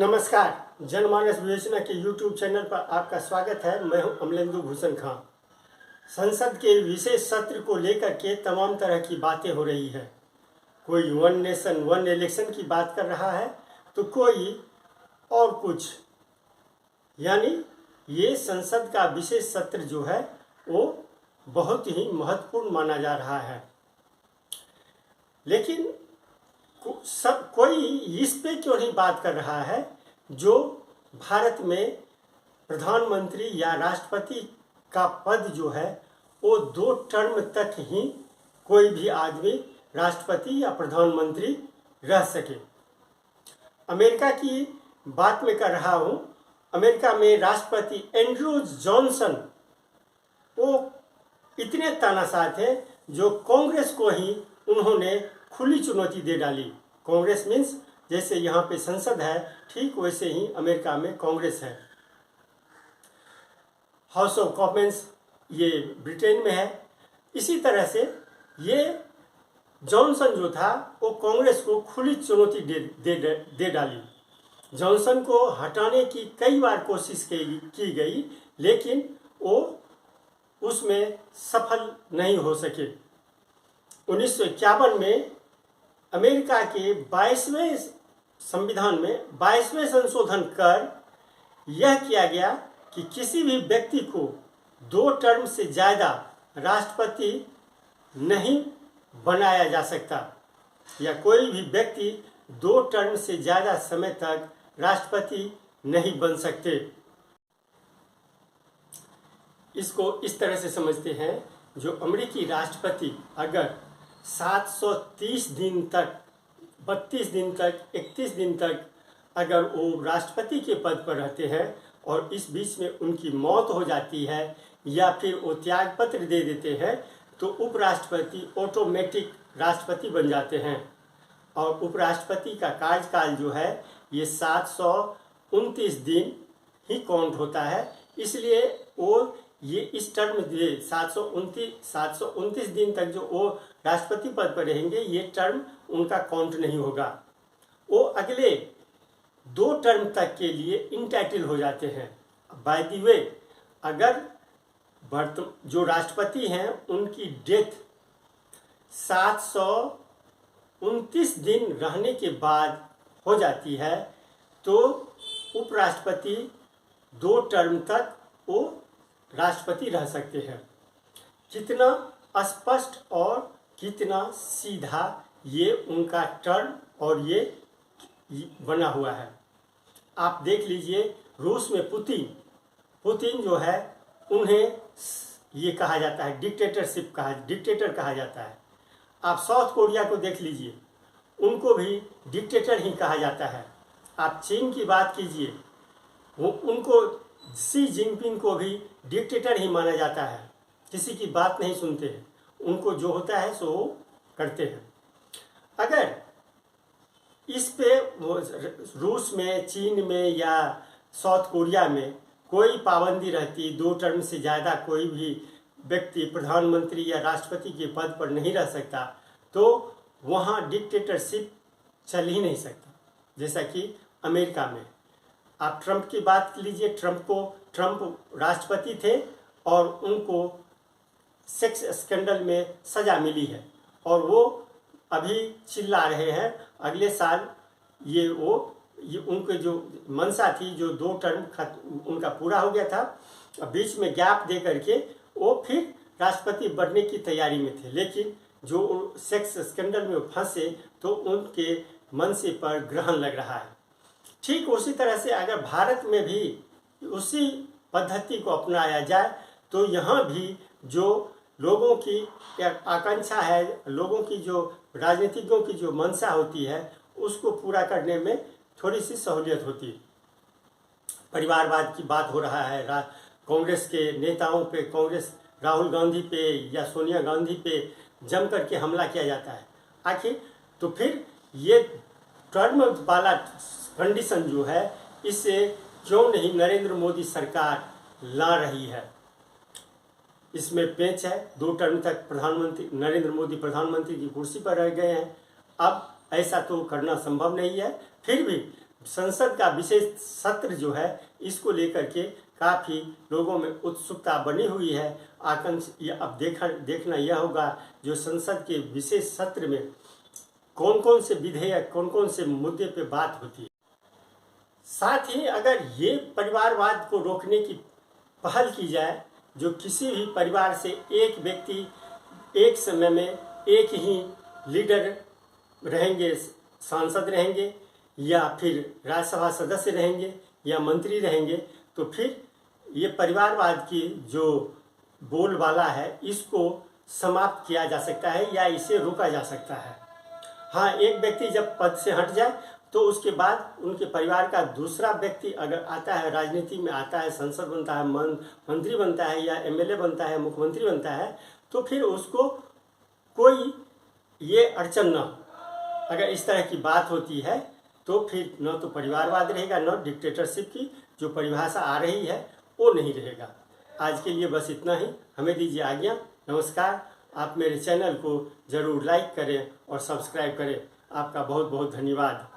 नमस्कार। जनमानस विवेचना के YouTube चैनल पर आपका स्वागत है। मैं हूं अमलेंदु भूषण खां। संसद के विशेष सत्र को लेकर के तमाम तरह की बातें हो रही है। कोई वन नेशन वन इलेक्शन की बात कर रहा है तो कोई और कुछ। यानी ये संसद का विशेष सत्र जो है वो बहुत ही महत्वपूर्ण माना जा रहा है। लेकिन सब कोई इस पे क्यों नहीं बात कर रहा है जो भारत में प्रधानमंत्री या राष्ट्रपति का पद जो है वो 2 टर्म तक ही कोई भी आदमी राष्ट्रपति या प्रधानमंत्री रह सके। अमेरिका की बात में कर रहा हूँ। अमेरिका में राष्ट्रपति एंड्रू जॉनसन वो इतने तानाशाह थे जो कांग्रेस को ही उन्होंने खुली चुनौती दे डाली। कांग्रेस मीन्स जैसे यहाँ पे संसद है ठीक वैसे ही अमेरिका में कांग्रेस है। हाउस ऑफ कॉमन्स ये ब्रिटेन में है। इसी तरह से ये जॉनसन जो था वो कांग्रेस को खुली चुनौती दे डाली। जॉनसन को हटाने की कई बार कोशिश की गई लेकिन वो उसमें सफल नहीं हो सके। 1951 में अमेरिका के 22वें संविधान में 22वें संशोधन कर यह किया गया कि किसी भी व्यक्ति को 2 टर्म से ज़्यादा राष्ट्रपति नहीं बनाया जा सकता या कोई भी व्यक्ति 2 टर्म से ज़्यादा समय तक राष्ट्रपति नहीं बन सकते। इसको इस तरह से समझते हैं, जो अमेरिकी राष्ट्रपति अगर 730 दिन तक 32 दिन तक 31 दिन तक अगर वो राष्ट्रपति के पद पर रहते हैं और इस बीच में उनकी मौत हो जाती है या फिर वो त्याग पत्र दे देते हैं तो उपराष्ट्रपति ऑटोमेटिक राष्ट्रपति बन जाते हैं। और उपराष्ट्रपति का कार्यकाल जो है ये 729 दिन ही काउंट होता है। इसलिए वो ये इस टर्म 729 दिन तक जो वो राष्ट्रपति पद पर रहेंगे ये टर्म उनका काउंट नहीं होगा। वो अगले 2 टर्म तक के लिए इंटाइटल हो जाते हैं। बाय द वे अगर जो राष्ट्रपति हैं उनकी डेथ 729 दिन रहने के बाद हो जाती है तो उपराष्ट्रपति 2 टर्म तक वो राष्ट्रपति रह सकते हैं। कितना स्पष्ट और कितना सीधा ये उनका टर्म और ये बना हुआ है। आप देख लीजिए रूस में पुतिन जो है उन्हें ये कहा जाता है डिक्टेटर कहा जाता है। आप साउथ कोरिया को देख लीजिए उनको भी डिक्टेटर ही कहा जाता है। आप चीन की बात कीजिए उनको शी जिनपिंग को भी डिक्टेटर ही माना जाता है। किसी की बात नहीं सुनते हैं, उनको जो होता है सो वो करते हैं। अगर इस पे रूस में चीन में या साउथ कोरिया में कोई पाबंदी रहती 2 टर्म से ज़्यादा कोई भी व्यक्ति प्रधानमंत्री या राष्ट्रपति के पद पर नहीं रह सकता तो वहाँ डिक्टेटरशिप चल ही नहीं सकता। जैसा कि अमेरिका में आप ट्रंप की बात लीजिए। ट्रंप राष्ट्रपति थे और उनको सेक्स स्कैंडल में सज़ा मिली है और वो अभी चिल्ला रहे हैं अगले साल ये उनके जो मंशा थी जो 2 टर्म उनका पूरा हो गया था, बीच में गैप दे करके वो फिर राष्ट्रपति बनने की तैयारी में थे। लेकिन जो सेक्स स्कैंडल में फंसे तो उनके मंशे पर ग्रहण लग रहा है। ठीक उसी तरह से अगर भारत में भी उसी पद्धति को अपनाया जाए तो यहाँ भी जो लोगों की आकांक्षा है, लोगों की जो राजनीतिज्ञों की जो मंशा होती है उसको पूरा करने में थोड़ी सी सहूलियत होती है। परिवारवाद की बात हो रहा है, कांग्रेस के नेताओं पे, कांग्रेस राहुल गांधी पे या सोनिया गांधी पे जम करके हमला किया जाता है। आखिर तो फिर ये टर्म वाला कंडीशन जो है इससे क्यों नहीं नरेंद्र मोदी सरकार ला रही है। इसमें पेच है। 2 टर्म तक प्रधानमंत्री नरेंद्र मोदी प्रधानमंत्री की कुर्सी पर रह गए हैं। अब ऐसा तो करना संभव नहीं है। फिर भी संसद का विशेष सत्र जो है इसको लेकर के काफ़ी लोगों में उत्सुकता बनी हुई है। आकांक्षा अब देखना यह होगा जो संसद के विशेष सत्र में कौन कौन से विधेयक, कौन कौन से मुद्दे पे बात होती है। साथ ही अगर ये परिवारवाद को रोकने की पहल की जाए, जो किसी भी परिवार से एक व्यक्ति एक समय में एक ही लीडर रहेंगे, सांसद रहेंगे या फिर राज्यसभा सदस्य रहेंगे या मंत्री रहेंगे, तो फिर ये परिवारवाद की जो बोलबाला है इसको समाप्त किया जा सकता है या इसे रोका जा सकता है। हाँ, एक व्यक्ति जब पद से हट जाए तो उसके बाद उनके परिवार का दूसरा व्यक्ति अगर आता है, राजनीति में आता है, संसद बनता है, मंत्री बनता है या एमएलए बनता है, मुख्यमंत्री बनता है, तो फिर उसको कोई ये अड़चन न हो। अगर इस तरह की बात होती है तो फिर न तो परिवारवाद रहेगा, न डिक्टेटरशिप की जो परिभाषा आ रही है वो नहीं रहेगा। आज के लिए बस इतना ही, हमें दीजिए आज्ञा। नमस्कार। आप मेरे चैनल को ज़रूर लाइक करें और सब्सक्राइब करें। आपका बहुत बहुत धन्यवाद।